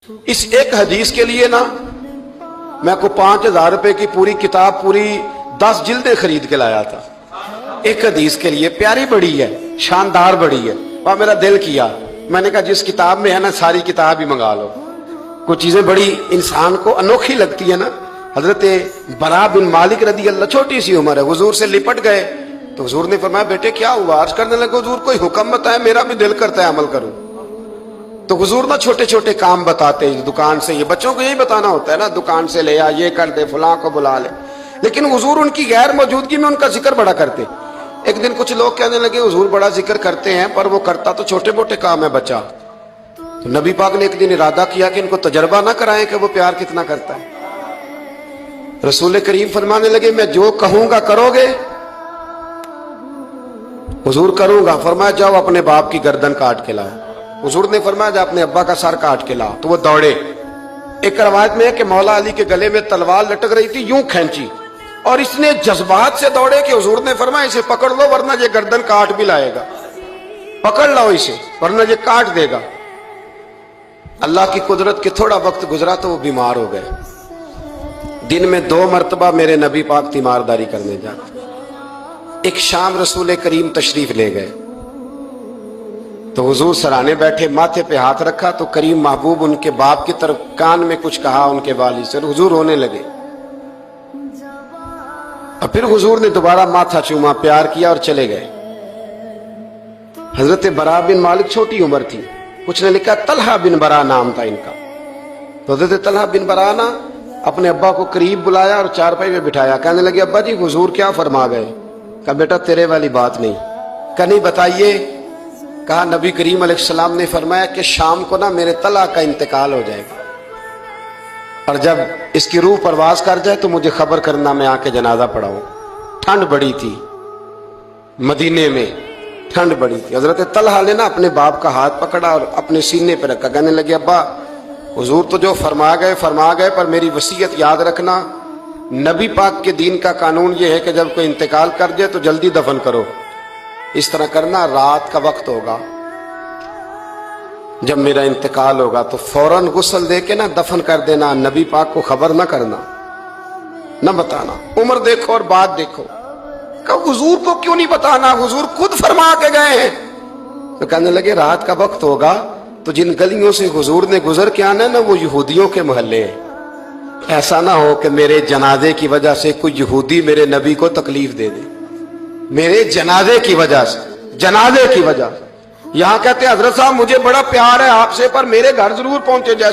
اس ایک حدیث کے لیے نا میں کو 5,000 روپے کی پوری کتاب پوری 10 جلدیں خرید کے لایا تھا. ایک حدیث کے لیے پیاری بڑی ہے، شاندار بڑی ہے. اور میرا دل کیا، میں نے کہا جس کتاب میں ہے نا ساری کتاب ہی منگا لو. کچھ چیزیں بڑی انسان کو انوکھی لگتی ہے نا. حضرت برا بن مالک رضی اللہ، چھوٹی سی عمر ہے، حضور سے لپٹ گئے تو حضور نے فرمایا بیٹے کیا ہوا؟ عرض کرنے لگے حضور کوئی حکم بتائے، میرا بھی دل کرتا ہے عمل کروں. تو حضور نا چھوٹے چھوٹے کام بتاتے ہیں دکان سے. یہ بچوں کو یہی بتانا ہوتا ہے نا، دکان سے لے آ، یہ کر دے، فلاں کو بلا لے. لیکن حضور ان کی غیر موجودگی میں ان کا ذکر بڑا کرتے. ایک دن کچھ لوگ کہنے لگے حضور بڑا ذکر کرتے ہیں پر وہ کرتا تو چھوٹے موٹے کام ہے بچہ. تو نبی پاک نے ایک دن ارادہ کیا کہ ان کو تجربہ نہ کرائیں کہ وہ پیار کتنا کرتا ہے. رسول کریم فرمانے لگے میں جو کہوں گا کرو گے؟ حضور کروں گا. فرمایا جاؤ اپنے باپ کی گردن کاٹ کے لاؤ. حضور نے فرمایا جا اپنے ابا کا سر کاٹ کے لا. تو وہ دوڑے. ایک روایت میں ہے کہ مولا علی کے گلے میں تلوار لٹک رہی تھی، یوں کھینچی اور اس نے جذبات سے دوڑے کہ حضور نے فرمایا اسے پکڑ لو ورنہ یہ گردن کاٹ بھی لائے گا. پکڑ لو اسے ورنہ یہ کاٹ دے گا. اللہ کی قدرت کہ تھوڑا وقت گزرا تو وہ بیمار ہو گئے. دن میں 2 مرتبہ میرے نبی پاک تیمارداری کرنے جاتے. ایک شام رسول کریم تشریف لے گئے تو حضور سرانے بیٹھے، ماتھے پہ ہاتھ رکھا تو کریم محبوب ان کے باپ کی طرف کان میں کچھ کہا ان کے والد سے، حضور رونے لگے. اور پھر حضور نے دوبارہ ماتھا چوما، پیار کیا اور چلے گئے. حضرت برا بن مالک چھوٹی عمر تھی. کچھ نے لکھا طلحہ بن برا نام تھا ان کا. تو حضرت طلحہ بن برا نا اپنے ابا کو قریب بلایا اور چارپائی میں بٹھایا. کہنے لگے ابا جی حضور کیا فرما گئے؟ کہا بیٹا تیرے والی بات نہیں. کہا نہیں بتائیے. کہا نبی کریم علیہ السلام نے فرمایا کہ شام کو نا میرے طلحہ کا انتقال ہو جائے گا اور جب اس کی روح پرواز کر جائے تو مجھے خبر کرنا، میں آ کے جنازہ پڑھاؤں. ٹھنڈ بڑی تھی، مدینے میں ٹھنڈ بڑی تھی. حضرت طلحہ نے نا اپنے باپ کا ہاتھ پکڑا اور اپنے سینے پہ رکھا. کہنے لگے ابا حضور تو جو فرما گئے پر میری وصیت یاد رکھنا. نبی پاک کے دین کا قانون یہ ہے کہ جب کوئی انتقال کر جائے تو جلدی دفن کرو. اس طرح کرنا رات کا وقت ہوگا جب میرا انتقال ہوگا تو فوراً غسل دے کے نا دفن کر دینا. نبی پاک کو خبر نہ کرنا، نہ بتانا. عمر دیکھو اور بات دیکھو. کہ حضور کو کیوں نہیں بتانا؟ حضور خود فرما کے گئے ہیں. تو کہنے لگے رات کا وقت ہوگا تو جن گلیوں سے حضور نے گزر کے آنا ہے نا وہ یہودیوں کے محلے ہیں. ایسا نہ ہو کہ میرے جنازے کی وجہ سے کوئی یہودی میرے نبی کو تکلیف دے دے. میرے جنازے کی وجہ سے، یہاں کہتے ہیں حضرت صاحب مجھے بڑا پیار ہے آپ سے پر میرے گھر ضرور پہنچے جیسے